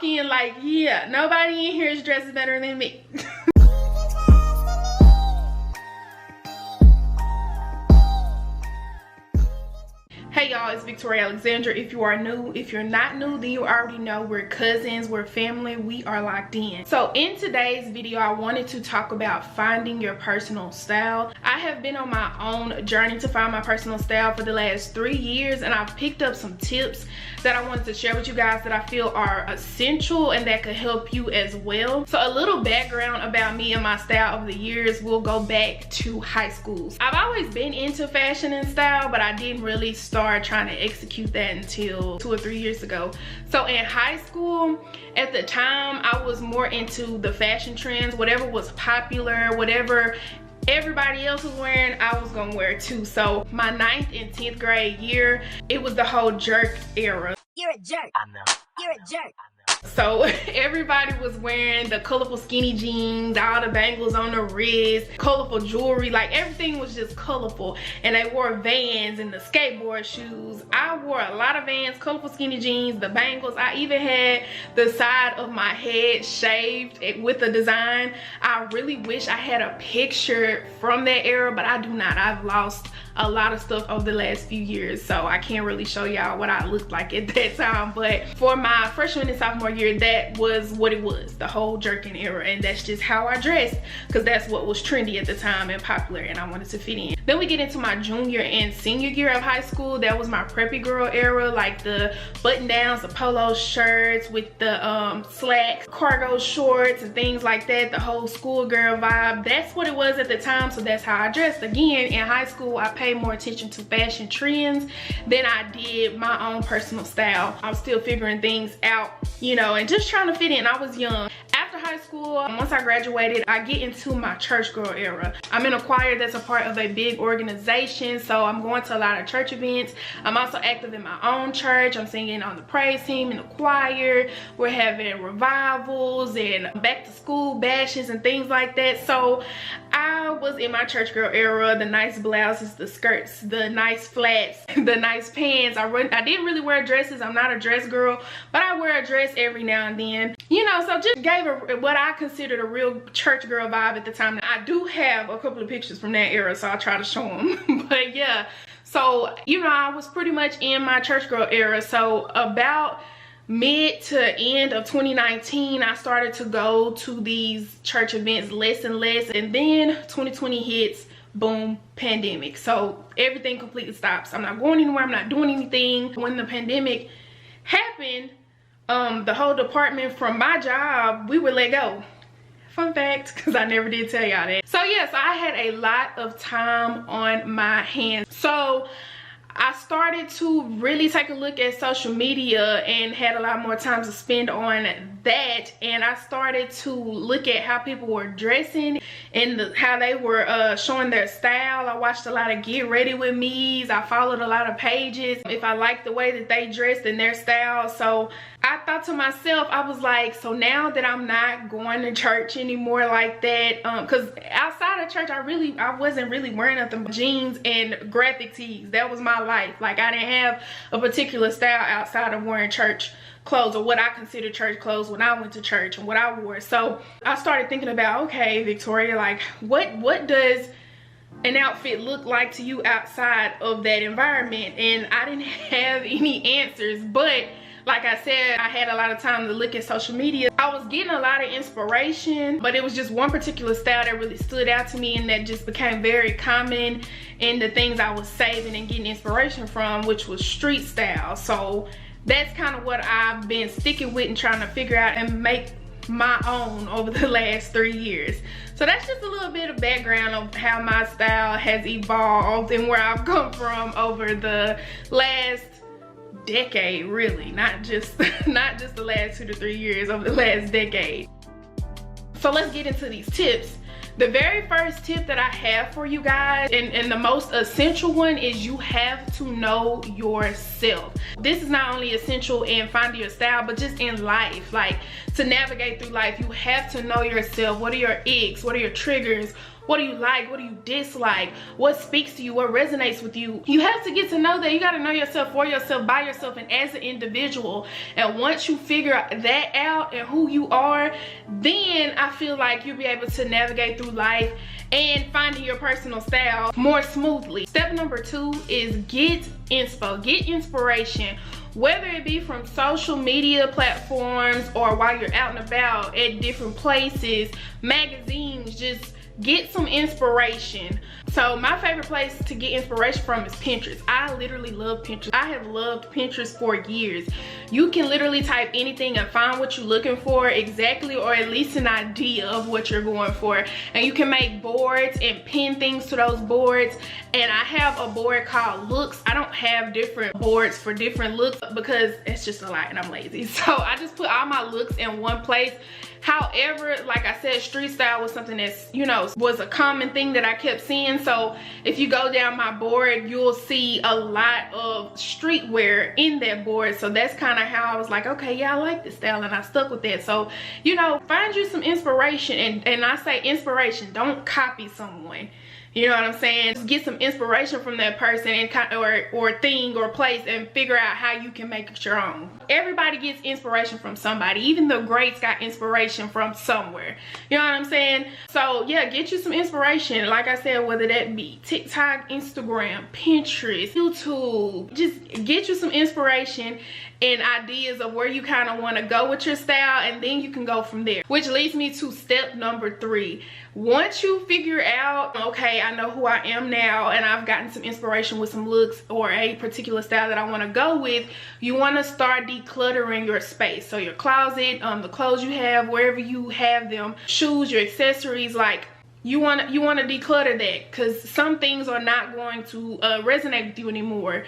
walk in like, yeah, nobody in here is dressed better than me. Hey y'all, it's Victoria Alexandraa. If you are new, if you're not new, then you already know we're cousins, we're family, we are locked in. So in today's video, I wanted to talk about finding your personal style. I have been on my own journey to find my personal style for the last 3 years, and I've picked up some tips that I wanted to share with you guys that I feel are essential and that could help you as well. So a little background about me and my style over the years will go back to high school. I've always been into fashion and style, but I didn't really start trying to execute that until 2 or 3 years ago. So in high school, at the time, I was more into the fashion trends, whatever was popular, whatever everybody else was wearing, I was gonna wear too. So my 9th and 10th grade year, it was the whole jerk era. You're a jerk. I know. You're a jerk. So everybody was wearing the colorful skinny jeans, all the bangles on the wrist, colorful jewelry, like everything was just colorful. And they wore Vans and the skateboard shoes. I wore a lot of Vans, colorful skinny jeans, the bangles. I even had the side of my head shaved with a design. I really wish I had a picture from that era, but I do not. I've lost a lot of stuff over the last few years, so I can't really show y'all what I looked like at that time. But for my freshman and sophomore year, that was what it was, the whole jerkin era, and that's just how I dressed because that's what was trendy at the time and popular, and I wanted to fit in. Then we get into my junior and senior year of high school. That was my preppy girl era, like the button downs, the polo shirts with the slacks, cargo shorts and things like that, the whole schoolgirl vibe. That's what it was at the time, so that's how I dressed. Again, in high school, I paid more attention to fashion trends than I did my own personal style. I was still figuring things out, you know, and just trying to fit in. I was young. After high school, once I graduated, I get into my church girl era. I'm in a choir that's a part of a big organization, so I'm going to a lot of church events. I'm also active in my own church. I'm singing on the praise team, in the choir. We're having revivals and back to school bashes and things like that. So I was in my church girl era, the nice blouses, the skirts, the nice flats, the nice pants. I didn't really wear dresses. I'm not a dress girl, but I wear a dress every now and then, you know. So just gave what I considered a real church girl vibe at the time. I do have a couple of pictures from that era, so I'll try to show them. But yeah, so you know, I was pretty much in my church girl era. So about mid to end of 2019, I started to go to these church events less and less, and then 2020 hits. Boom, pandemic. So everything completely stops. I'm not going anywhere. I'm not doing anything. When the pandemic happened, the whole department from my job, we were let go. Fun fact, because I never did tell y'all that. So yes, I had a lot of time on my hands. So I started to really take a look at social media and had a lot more time to spend on that, and I started to look at how people were dressing and how they were showing their style. I watched a lot of Get Ready With Me's. I followed a lot of pages if I liked the way that they dressed and their style. So I thought to myself, I was like, so now that I'm not going to church anymore like that, because outside of church, I wasn't really wearing nothing but jeans and graphic tees. That was my life. Like, I didn't have a particular style outside of wearing church clothes, or what I consider church clothes when I went to church and what I wore. So I started thinking about, okay, Victoria, like what does an outfit look like to you outside of that environment? And I didn't have any answers, but like I said, I had a lot of time to look at social media. I was getting a lot of inspiration, but it was just one particular style that really stood out to me and that just became very common in the things I was saving and getting inspiration from, which was street style. So that's kind of what I've been sticking with and trying to figure out and make my own over the last 3 years. So that's just a little bit of background of how my style has evolved and where I've come from over the last decade, really, not just the last 2 to 3 years, over the last decade. So let's get into these tips. The very first tip that I have for you guys, and the most essential one, is you have to know yourself. This is not only essential in finding your style, but just in life. Like, to navigate through life, you have to know yourself. What are your icks? What are your triggers? What do you like? What do you dislike? What speaks to you? What resonates with you? You have to get to know that. You got to know yourself, for yourself, by yourself, and as an individual. And once you figure that out and who you are, then I feel like you'll be able to navigate through life and finding your personal style more smoothly. Step number 2 is get inspo. Get inspiration. Whether it be from social media platforms or while you're out and about at different places, magazines, just get some inspiration. So my favorite place to get inspiration from is Pinterest. I literally love Pinterest. I have loved Pinterest for years. You can literally type anything and find what you're looking for exactly, or at least an idea of what you're going for. And you can make boards and pin things to those boards. And I have a board called looks. I don't have different boards for different looks because it's just a lot and I'm lazy. So I just put all my looks in one place. However, like I said, street style was something that's, you know, was a common thing that I kept seeing. So if you go down my board, you'll see a lot of streetwear in that board. So that's kind of how I was like, okay, yeah, I like this style, and I stuck with that. So, you know, find you some inspiration, and I say inspiration, don't copy someone. You know what I'm saying? Just get some inspiration from that person and or thing or place, and figure out how you can make it your own. Everybody gets inspiration from somebody. Even the greats got inspiration from somewhere. You know what I'm saying? So yeah, get you some inspiration. Like I said, whether that be TikTok, Instagram, Pinterest, YouTube, just get you some inspiration and ideas of where you kind of want to go with your style, and then you can go from there. Which leads me to step number 3. Once you figure out, okay, I know who I am now, and I've gotten some inspiration with some looks or a particular style that I want to go with, you want to start decluttering your space. So your closet, the clothes you have, wherever you have them, shoes, your accessories, like you want to declutter that, because some things are not going to resonate with you anymore.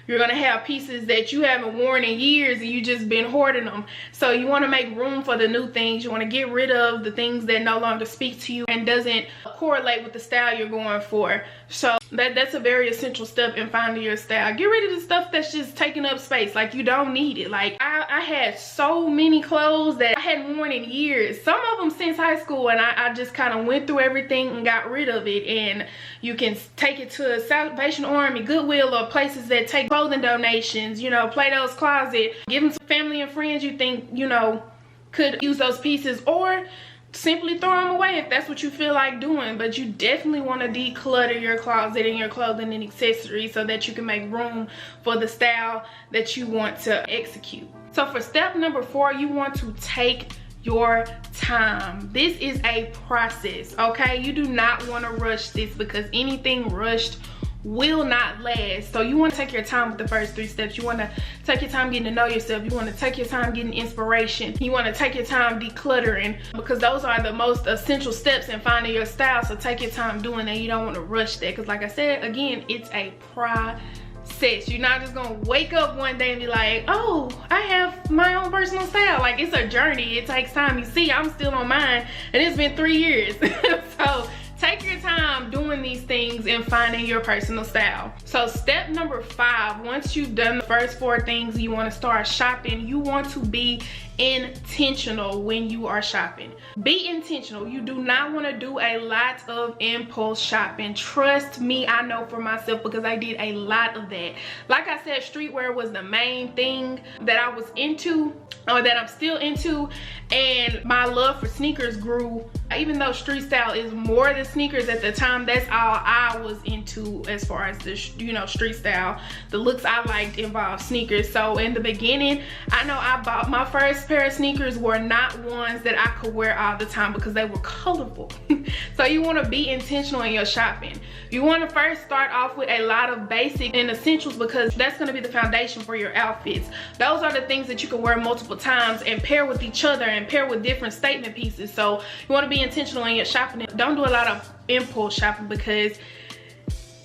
You're gonna have pieces that you haven't worn in years and you just been hoarding them. So you want to make room for the new things. You want to get rid of the things that no longer speak to you and doesn't correlate with the style you're going for. So that's a very essential step in finding your style. Get rid of the stuff that's just taking up space. Like, you don't need it. Like, I had so many clothes that I hadn't worn in years. Some of them since high school, and I just kind of went through everything and got rid of it. And you can take it to Salvation Army, Goodwill, or places that take clothing donations, you know, Plato's Closet. Give them to family and friends you think, you know, could use those pieces, or simply throw them away if that's what you feel like doing. But you definitely want to declutter your closet and your clothing and accessories so that you can make room for the style that you want to execute. So for step number 4, you want to take your time. This is a process, okay? You do not want to rush this, because anything rushed will not last. So you want to take your time with the first 3 steps. You want to take your time getting to know yourself. You want to take your time getting inspiration. You want to take your time decluttering, because those are the most essential steps in finding your style. So take your time doing that. You don't want to rush that, because like I said, again, it's a process. You're not just gonna wake up one day and be like, oh, I have my own personal style. Like, it's a journey. It takes time. You see, I'm still on mine, and it's been 3 years. So take your time doing these things and finding your personal style. So step number 5, once you've done the first 4 things, you want to start shopping. You want to be intentional when you are shopping. Be intentional. You do not want to do a lot of impulse shopping. Trust me, I know for myself, because I did a lot of that. Like I said, streetwear was the main thing that I was into, or that I'm still into, and my love for sneakers grew. Even though street style is more than sneakers at the time, that's all I was into as far as the, you know, street style. The looks I liked involved sneakers. So in the beginning, I know I bought my first pair of sneakers were not ones that I could wear all the time because they were colorful. So you want to be intentional in your shopping. You want to first start off with a lot of basic and essentials, because that's going to be the foundation for your outfits. Those are the things that you can wear multiple times and pair with each other and pair with different statement pieces. So you want to be intentional in your shopping. Don't do a lot of impulse shopping, because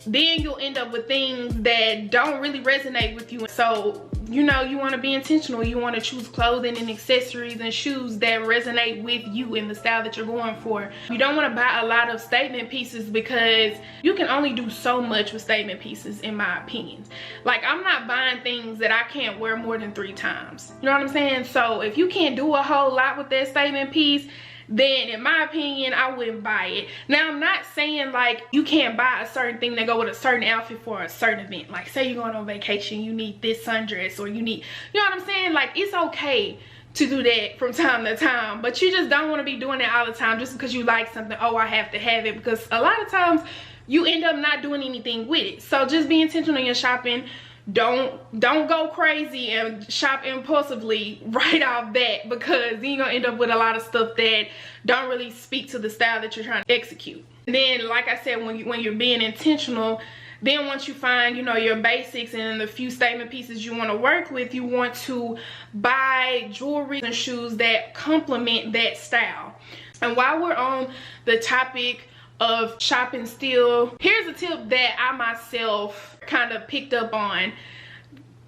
then you'll end up with things that don't really resonate with you. So, you know, you want to be intentional. You want to choose clothing and accessories and shoes that resonate with you in the style that you're going for. You don't want to buy a lot of statement pieces, because you can only do so much with statement pieces, in my opinion. Like, I'm not buying things that I can't wear more than 3 times. You know what I'm saying? So if you can't do a whole lot with that statement piece, then in my opinion, I wouldn't buy it. Now, I'm not saying like you can't buy a certain thing that go with a certain outfit for a certain event. Like say you're going on vacation, you need this sundress, or you need, you know what I'm saying? Like it's okay to do that from time to time, but you just don't want to be doing that all the time just because you like something. Oh, I have to have it, because a lot of times you end up not doing anything with it. So just be intentional in your shopping. Don't go crazy and shop impulsively right off that, because then you're gonna end up with a lot of stuff that don't really speak to the style that you're trying to execute. And then like I said, when you're being intentional, then once you find, you know, your basics and the few statement pieces you want to work with, you want to buy jewelry and shoes that complement that style. And while we're on the topic of shopping still, here's a tip that I myself kind of picked up on.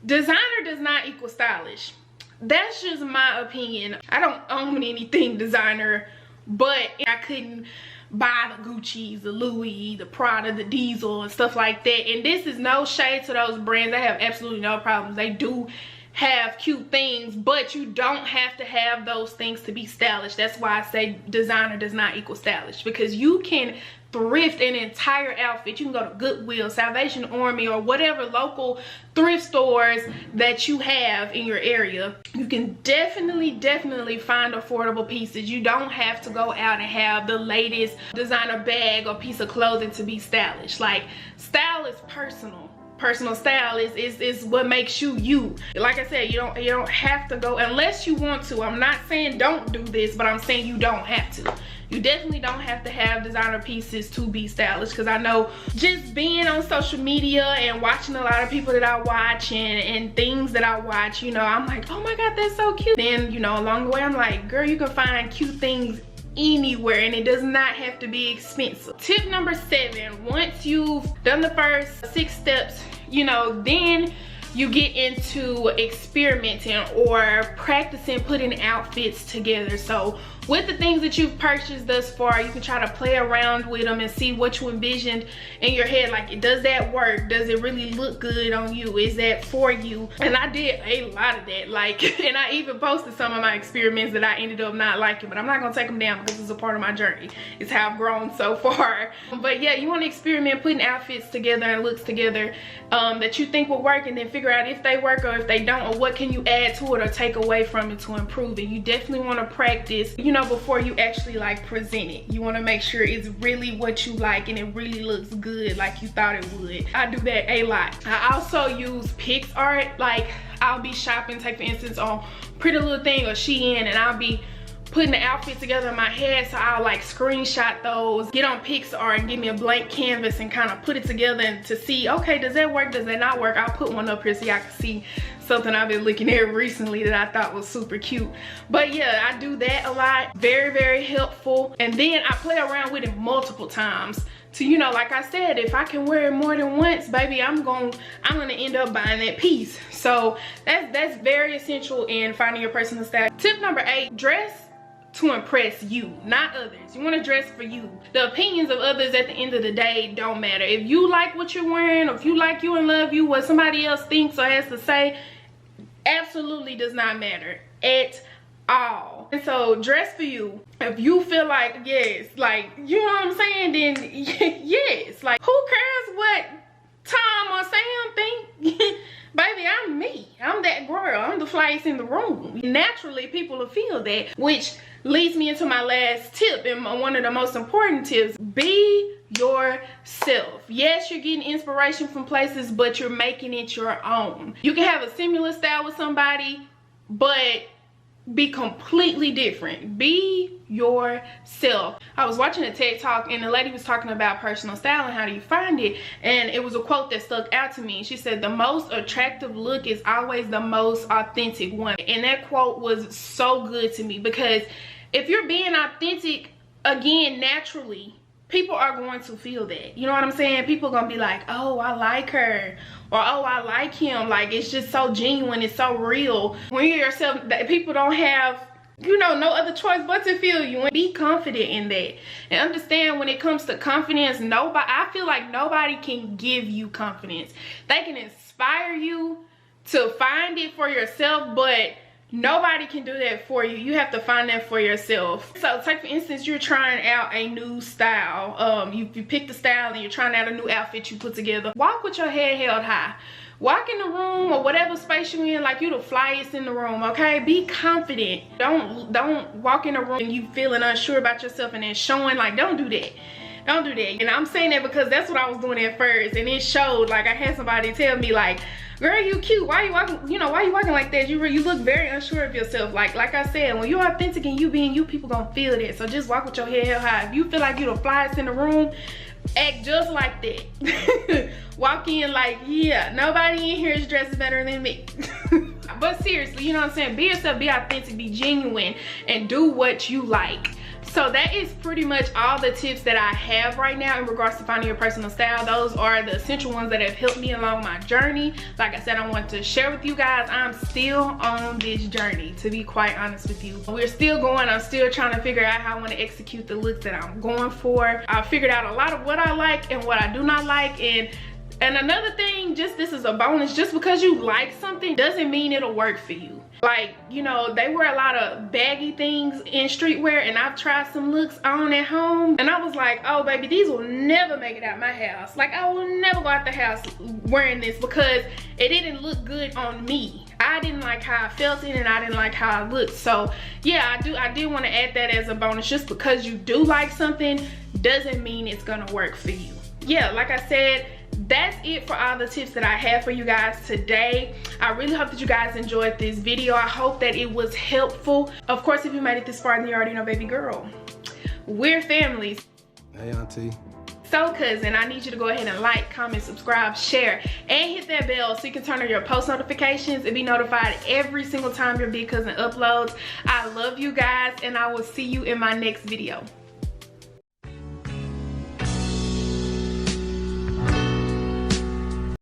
Designer does not equal stylish. That's just my opinion. I don't own anything designer, but I couldn't buy the Gucci's, the Louis, the Prada, the Diesel and stuff like that. And this is no shade to those brands. I have absolutely no problems. They do have cute things, but you don't have to have those things to be stylish. That's why I say designer does not equal stylish, because you can thrift an entire outfit. You can go to Goodwill, Salvation Army, or whatever local thrift stores that you have in your area. You can definitely find affordable pieces. You don't have to go out and have the latest designer bag or piece of clothing to be stylish. Like, style is personal. Personal style is what makes you you. Like I said, you don't have to go unless you want to. I'm not saying don't do this, but I'm saying you don't have to. You definitely don't have to have designer pieces to be stylish, because I know just being on social media and watching a lot of people that I watch and things that I watch, you know, I'm like, oh my god, that's so cute. Then, you know, along the way I'm like, girl, you can find cute things anywhere, and it does not have to be expensive. Tip number 7, once you've done the first 6 steps, you know, then you get into experimenting or practicing putting outfits together. So with the things that you've purchased thus far, you can try to play around with them and see what you envisioned in your head. Like, does that work? Does it really look good on you? Is that for you? And I did a lot of that. Like, and I even posted some of my experiments that I ended up not liking, but I'm not gonna take them down because it's a part of my journey. It's how I've grown so far. But yeah, you want to experiment putting outfits together and looks together that you think will work, and then figure out if they work or if they don't, or what can you add to it or take away from it to improve it. You definitely want to practice, you know, before you actually like present it. You want to make sure it's really what you like and it really looks good like you thought it would. I do that a lot. I also use PixArt. Like, I'll be shopping, take for instance, on Pretty Little Thing or Shein, and I'll be putting the outfit together in my head, so I'll like screenshot those, get on PixArt and give me a blank canvas and kind of put it together and to see, okay, does that work, does that not work? I'll put one up here so y'all can see something I've been looking at recently that I thought was super cute. But yeah, I do that a lot. Very helpful. And then I play around with it multiple times to, you know, like I said, if I can wear it more than once, baby, I'm gonna end up buying that piece. So that's very essential in finding your personal style. Tip number 8, dress to impress you, not others. You want to dress for you. The opinions of others at the end of the day don't matter. If you like what you're wearing, or if you like you and love you, what somebody else thinks or has to say absolutely does not matter at all. And so dress for you. If you feel like, yes, like, you know what I'm saying, then yes. Like, who cares what Tom or Sam think? Baby, I'm me. I'm that girl. I'm the flyest in the room. Naturally, people will feel that, which leads me into my last tip, and one of the most important tips. Be yourself. Yes, you're getting inspiration from places, but you're making it your own. You can have a similar style with somebody, but be completely different. Be yourself. I was watching a TED Talk, and the lady was talking about personal style and how do you find it, and it was a quote that stuck out to me. She said, the most attractive look is always the most authentic one. And that quote was so good to me, because if you're being authentic, again, naturally, people are going to feel that. You know what I'm saying? People are gonna be like, oh, I like her, or oh, I like him. Like, it's just so genuine, it's so real. When you're yourself, people don't have, you know, no other choice but to feel you. And be confident in that. And understand, when it comes to confidence, I feel like nobody can give you confidence. They can inspire you to find it for yourself, but Nobody can do that for you. You have to find that for yourself. So take for instance, you're trying out a new style. You pick the style and you're trying out a new outfit you put together. Walk with your head held high. Walk in the room or whatever space you're in like you the flyest in the room, okay? Be confident. Don't walk in the room and you feeling unsure about yourself and then showing, like, don't do that. Don't do that. And I'm saying that because that's what I was doing at first, and it showed. Like, I had somebody tell me, like, girl, you cute, why you walking, you know, why you walking like that? You look very unsure of yourself. Like I said, when you're authentic and you being you, people gonna feel that. So just walk with your head held high. If you feel like you're the flyest in the room, act just like that. Walk in like, yeah, nobody in here is dressed better than me. But seriously, you know what I'm saying? Be yourself, be authentic, be genuine, and do what you like. So that is pretty much all the tips that I have right now in regards to finding your personal style. Those are the essential ones that have helped me along my journey. Like I said, I want to share with you guys, I'm still on this journey, to be quite honest with you. We're still going. I'm still trying to figure out how I want to execute the looks that I'm going for. I figured out a lot of what I like and what I do not like. And another thing, just this is a bonus, just because you like something doesn't mean it'll work for you. Like, you know, they wear a lot of baggy things in streetwear, and I've tried some looks on at home, and I was like, oh baby, these will never make it out my house. Like, I will never go out the house wearing this because it didn't look good on me. I didn't like how I felt in it, and I didn't like how I looked. So yeah, I did want to add that as a bonus. Just because you do like something doesn't mean it's gonna work for you. Yeah, like I said, that's it for all the tips that I have for you guys today. I really hope that you guys enjoyed this video. I hope that it was helpful. Of course, if you made it this far, then you already know, baby girl, we're families. Hey, auntie. So cousin, I need you to go ahead and like, comment, subscribe, share, and hit that bell so you can turn on your post notifications and be notified every single time your big cousin uploads. I love you guys, and I will see you in my next video.